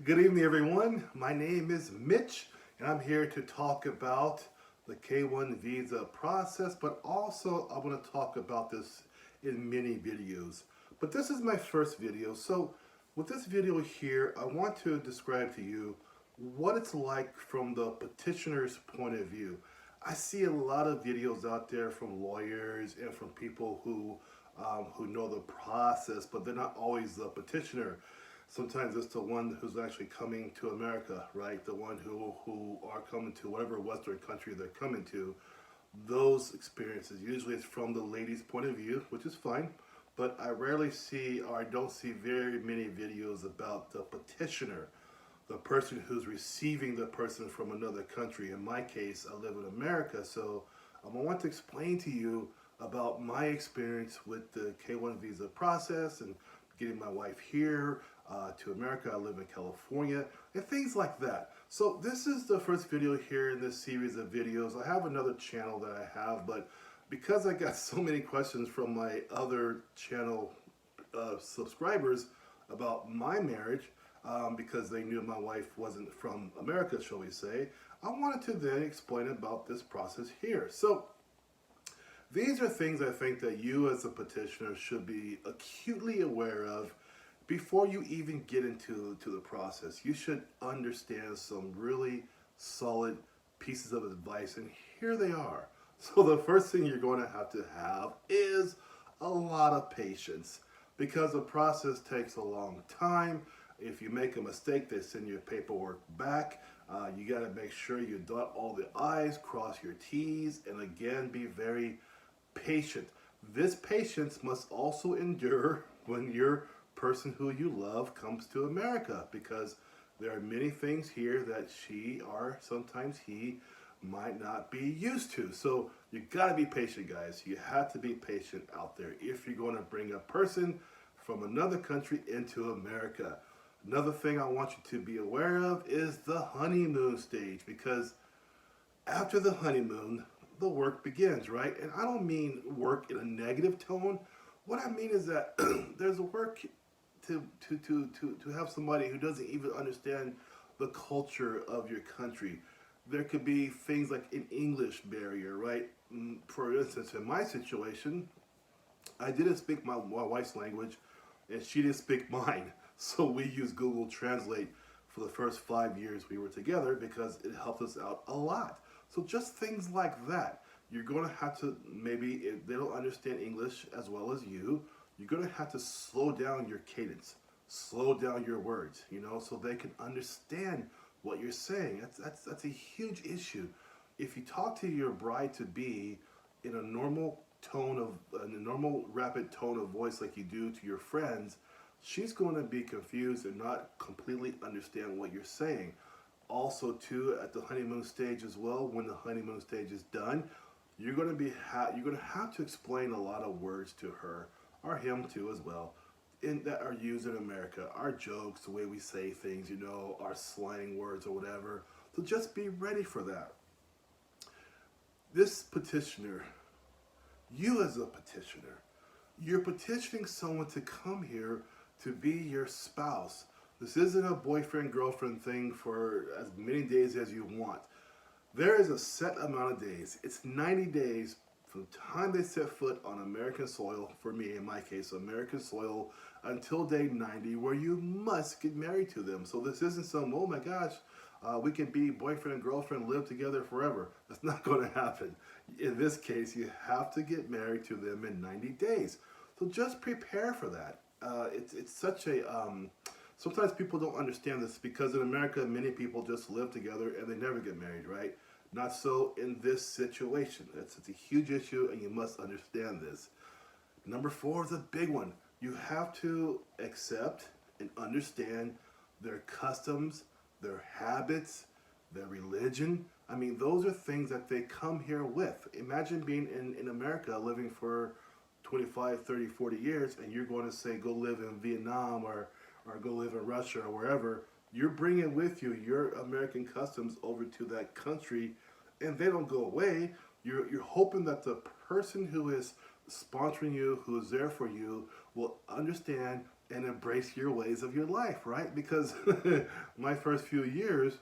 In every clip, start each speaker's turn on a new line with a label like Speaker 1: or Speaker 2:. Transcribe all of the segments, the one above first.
Speaker 1: Good evening, everyone. My name is Mitch, and I'm here to talk about the K-1 visa process, but also I want to talk about this in many videos. But this is my first video, so with this video here, I want to describe to you what it's like from the petitioner's point of view. I see a lot of videos out there from lawyers and from people who know the process, but they're not always the petitioner. Sometimes it's the one who's actually coming to America, right? The one who are coming to whatever Western country they're coming to. Those experiences, usually it's from the lady's point of view, which is fine, but I rarely see, or I don't see very many videos about the petitioner, the person who's receiving the person from another country. In my case, I live in America, so I want to explain to you about my experience with the K-1 visa process and getting my wife here to America. I live in California and things like that. So this is the first video here in this series of videos. I have another channel that I have, but because I got so many questions from my other channel subscribers about my marriage, because they knew my wife wasn't from America, shall we say, I wanted to then explain about this process here. So these are things I think that you as a petitioner should be acutely aware of before you even get into the process. You should understand some really solid pieces of advice, and here they are. So the first thing you're going to have is a lot of patience, because the process takes a long time. If you make a mistake, they send your paperwork back. You got to make sure you dot all the I's, cross your T's, and again, be very patient. This patience must also endure when your person who you love comes to America, because there are many things here that she or sometimes he might not be used to. So you got to be patient, guys. You have to be patient out there if you're going to bring a person from another country into America. Another thing I want you to be aware of is the honeymoon stage, because after the honeymoon, the work begins, right? And I don't mean work in a negative tone. What I mean is that there's a work to have somebody who doesn't even understand the culture of your country. There could be things like an English barrier, right? For instance, in my situation, I didn't speak my wife's language, and she didn't speak mine. So we used Google Translate for the first 5 years we were together, because it helped us out a lot. So just things like that. You're going to have to, maybe if they don't understand English as well as you're going to have to slow down your cadence, slow down your words, so they can understand what you're saying. That's a huge issue. If you talk to your bride to be in a normal rapid tone of voice like you do to your friends, she's going to be confused and not completely understand what you're saying. Also, too, at the honeymoon stage as well, when the honeymoon stage is done, you're going to have to explain a lot of words to her, or him too as well, that are used in America. Our jokes, the way we say things, our slang words or whatever. So just be ready for that. This petitioner, you as a petitioner, you're petitioning someone to come here to be your spouse. This isn't a boyfriend-girlfriend thing for as many days as you want. There is a set amount of days. It's 90 days from the time they set foot on American soil, for me in my case, American soil, until day 90, where you must get married to them. So this isn't some, oh my gosh, we can be boyfriend and girlfriend, live together forever. That's not going to happen. In this case, you have to get married to them in 90 days. So just prepare for that. It's such a, sometimes people don't understand this, because in America, many people just live together and they never get married, right? Not so in this situation. It's a huge issue, and you must understand this. Number 4 is a big one. You have to accept and understand their customs, their habits, their religion. I mean, those are things that they come here with. Imagine being in America, living for 25, 30, 40 years, and you're going to say, go live in Vietnam or go live in Russia or wherever. You're bringing with you your American customs over to that country, and they don't go away. You're hoping that the person who is sponsoring you, who is there for you, will understand and embrace your ways of your life, right? Because my first few years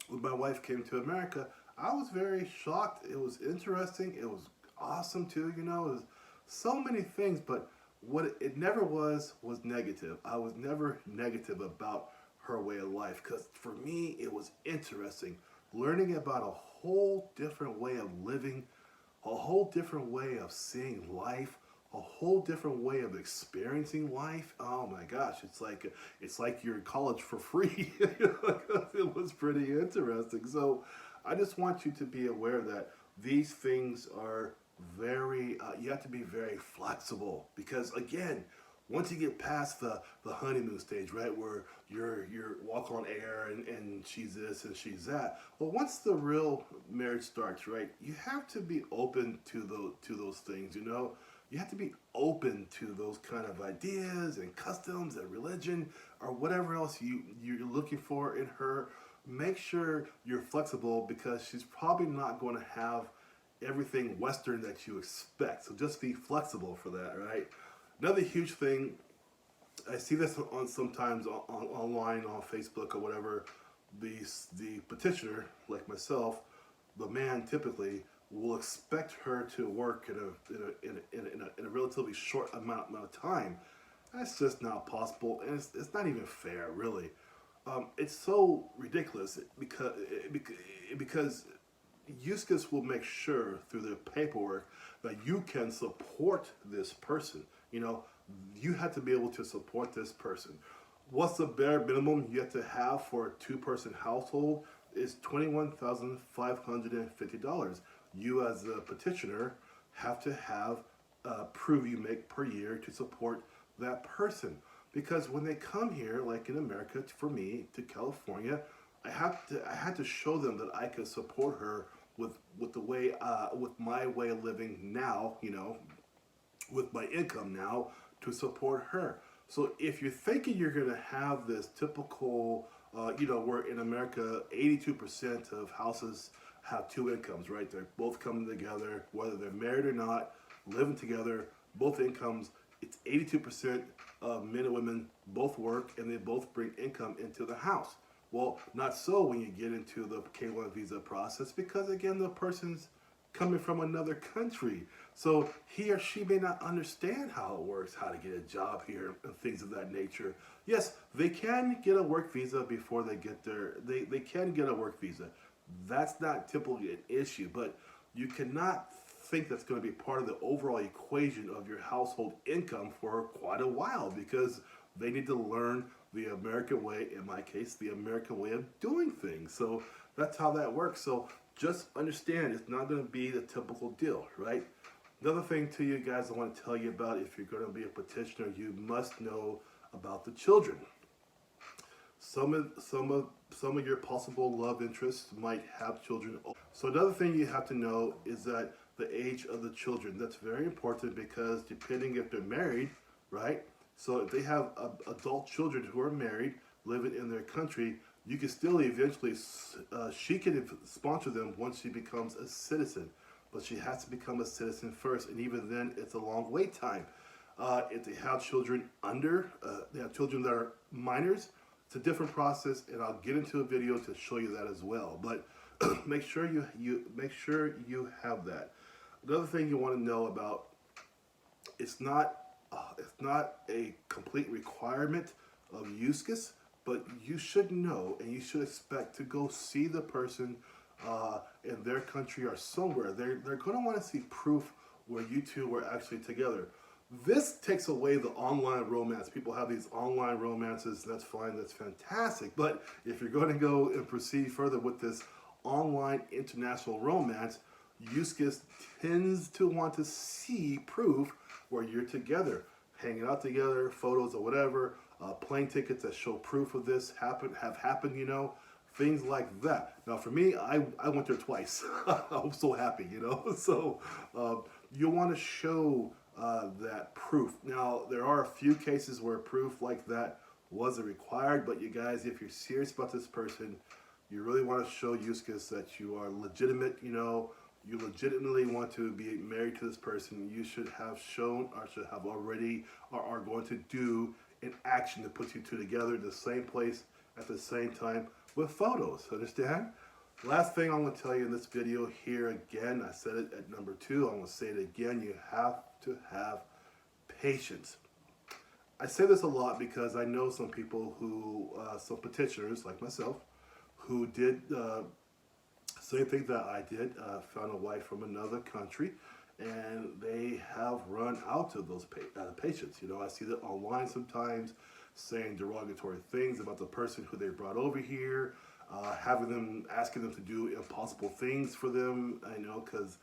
Speaker 1: when my wife came to America, I was very shocked. It was interesting. It was awesome too, you know. It was so many things, but what it never was negative. I was never negative about her way of life because for me it was interesting learning about a whole different way of living, a whole different way of seeing life, a whole different way of experiencing life. Oh my gosh, it's like you're in college for free. It was pretty interesting. So I just want you to be aware that these things are very you have to be very flexible because again, once you get past the honeymoon stage, right, where you're walk on air and she's this and she's that. Well, once the real marriage starts, right, you have to be open to those things, you know. You have to be open to those kind of ideas and customs and religion or whatever else you're looking for in her. Make sure you're flexible because she's probably not going to have everything Western that you expect. So just be flexible for that, right? Another huge thing, I see this on sometimes online on Facebook or whatever. The petitioner, like myself, the man typically will expect her to work in a relatively short amount of time. That's just not possible, and it's not even fair, really. It's so ridiculous because USCIS will make sure through the paperwork that you can support this person. You know, you have to be able to support this person. What's the bare minimum you have to have for a two-person household is $21,550. You as a petitioner have to have proof you make per year to support that person. Because when they come here, like in America, for me, to California, I had to show them that I could support her with the way with my way of living now, you know, with my income now to support her. So if you're thinking you're going to have this typical, you know, where in America 82% of houses have two incomes, right? They're both coming together, whether they're married or not, living together, both incomes. It's 82% of men and women both work and they both bring income into the house. Well, not so when you get into the K-1 visa process because, again, the person's coming from another country. So he or she may not understand how it works, how to get a job here, and things of that nature. Yes, they can get a work visa before they get there. They can get a work visa. That's not typically an issue, but you cannot think that's going to be part of the overall equation of your household income for quite a while because they need to learn the American way, in my case, the American way of doing things. So that's how that works. So just understand it's not going to be the typical deal, right? Another thing to you guys I want to tell you about, if you're going to be a petitioner, you must know about the children. Some of your possible love interests might have children. So another thing you have to know is that the age of the children. That's very important because depending if they're married, right? So if they have adult children who are married, living in their country, you can still eventually, she can sponsor them once she becomes a citizen. But she has to become a citizen first, and even then, it's a long wait time. If they have children they have children that are minors, it's a different process, and I'll get into a video to show you that as well. But make sure you have that. Another thing you want to know about, it's not a complete requirement of USCIS, but you should know and you should expect to go see the person in their country or somewhere. They're going to want to see proof where you two were actually together. This takes away the online romance. People have these online romances, and that's fine, that's fantastic. But if you're going to go and proceed further with this online international romance, USCIS tends to want to see proof where you're together, hanging out together, photos or whatever, plane tickets that show proof of this have happened, you know, things like that. Now for me, I went there twice. I'm so happy, you know. So you'll want to show that proof. Now there are a few cases where proof like that wasn't required, but you guys, if you're serious about this person, you really want to show USCIS that you are legitimate, you know, you legitimately want to be married to this person. You should have shown or should have already or are going to do an action that puts you two together in the same place at the same time with photos. Understand? Last thing I'm going to tell you in this video here again, I said it at number 2, I'm going to say it again, you have to have patience. I say this a lot because I know some people who, some petitioners like myself, who did same thing that I did, found a wife from another country, and they have run out of those patients. You know, I see that online sometimes saying derogatory things about the person who they brought over here, asking them to do impossible things for them. I know, because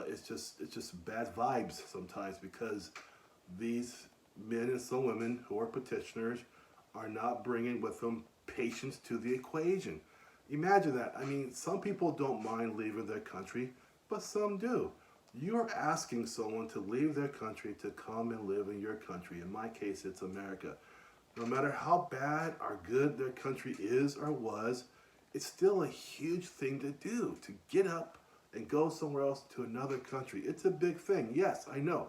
Speaker 1: it's just bad vibes sometimes, because these men and some women who are petitioners are not bringing with them patience to the equation. Imagine that. I mean, some people don't mind leaving their country, but some do. You're asking someone to leave their country to come and live in your country. In my case, it's America. No matter how bad or good their country is or was, it's still a huge thing to do, to get up and go somewhere else to another country. It's a big thing. Yes, I know.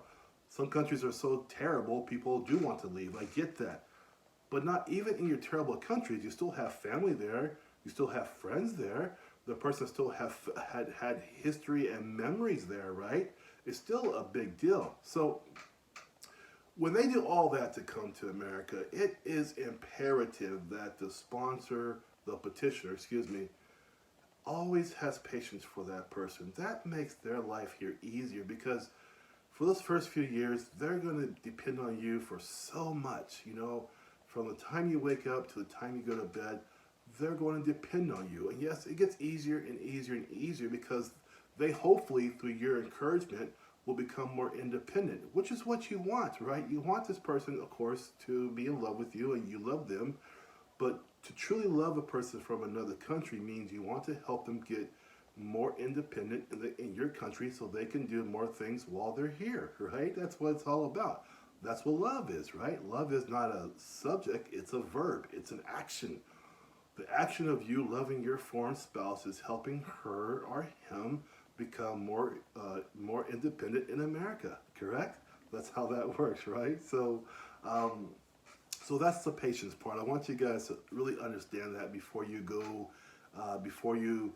Speaker 1: Some countries are so terrible, people do want to leave. I get that. But not even in your terrible countries, you still have family there. You still have friends there. The person still had history and memories there, right? It's still a big deal. So when they do all that to come to America, it is imperative that the sponsor, the petitioner, excuse me, always has patience for that person. That makes their life here easier, because for those first few years, they're going to depend on you for so much. You know, from the time you wake up to the time you go to bed, they're going to depend on you. And yes, it gets easier and easier and easier, because they hopefully, through your encouragement, will become more independent, which is what you want, right? You want this person, of course, to be in love with you, and you love them. But to truly love a person from another country means you want to help them get more independent in your country, so they can do more things while they're here, right? That's what it's all about. That's what love is, right? Love is not a subject, it's a verb, it's an action. The action of you loving your foreign spouse is helping her or him become more independent in America, correct? That's how that works, right? So so that's the patience part. I want you guys to really understand that before you go, before you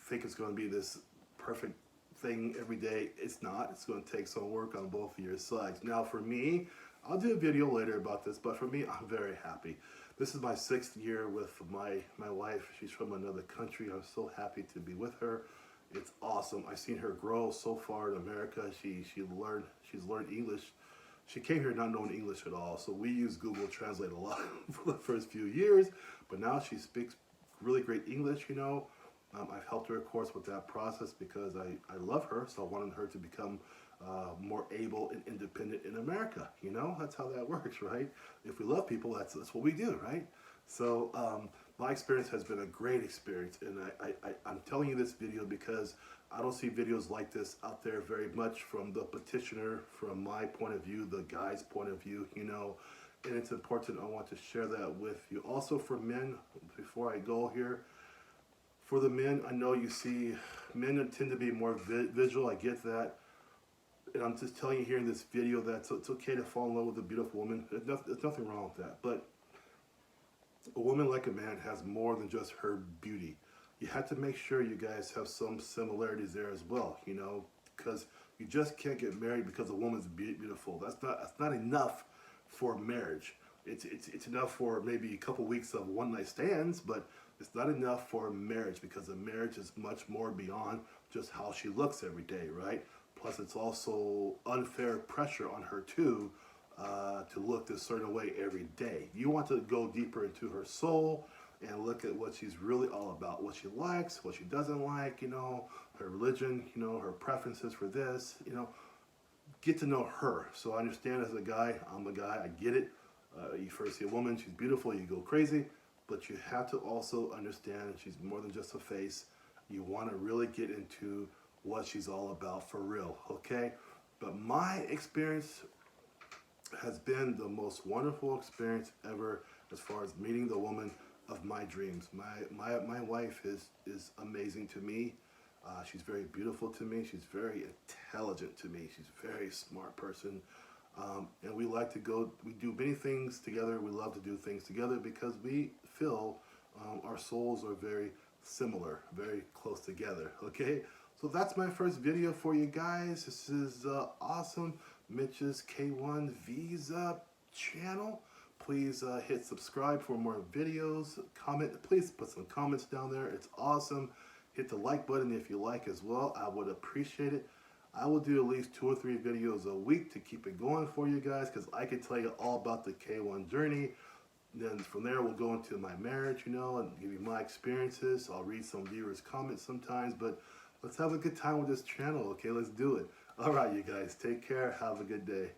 Speaker 1: think it's going to be this perfect thing every day. It's not. It's going to take some work on both of your sides. Now for me, I'll do a video later about this, but for me, I'm very happy. This is my 6th year with my wife. She's from another country. I'm so happy to be with her. It's awesome. I've seen her grow so far in America. She's learned English. She came here not knowing English at all, so we use Google Translate a lot for the first few years, but now she speaks really great English, you know. I've helped her, of course, with that process because I love her, so I wanted her to become more able and independent in America. You know, that's how that works, right? If we love people, that's what we do, right? So my experience has been a great experience, and I'm telling you this video because I don't see videos like this out there very much from the petitioner, from my point of view, the guy's point of view, you know, and it's important. I want to share that with you. Also for men, before I go here, for the men, I know you see men tend to be more visual, I get that. And I'm just telling you here in this video that it's okay to fall in love with a beautiful woman. There's nothing wrong with that. But a woman like a man has more than just her beauty. You have to make sure you guys have some similarities there as well, you know, because you just can't get married because a woman's beautiful. That's not enough for marriage. It's enough for maybe a couple weeks of one-night stands, but it's not enough for marriage, because a marriage is much more beyond just how she looks every day, right? Plus, it's also unfair pressure on her too, to look this certain way every day. You want to go deeper into her soul and look at what she's really all about, what she likes, what she doesn't like, you know, her religion, you know, her preferences for this, you know, get to know her. So I understand as a guy, I'm a guy, I get it. You first see a woman, she's beautiful, you go crazy, but you have to also understand she's more than just a face. You want to really get into what she's all about for real, okay? But my experience has been the most wonderful experience ever as far as meeting the woman of my dreams. My wife is amazing to me. She's very beautiful to me. She's very intelligent to me. She's a very smart person. And we like to we do many things together. We love to do things together because we feel our souls are very similar, very close together, okay? So that's my first video for you guys. This is awesome Mitch's K1 Visa channel. Please hit subscribe for more videos. Comment, please put some comments down there. It's awesome. Hit the like button if you like as well. I would appreciate it. I will do at least 2 or 3 videos a week to keep it going for you guys, because I can tell you all about the K1 journey. Then from there we'll go into my marriage, you know, and give you my experiences. I'll read some viewers' comments sometimes, but let's have a good time with this channel, okay? Let's do it. All right, you guys, take care. Have a good day.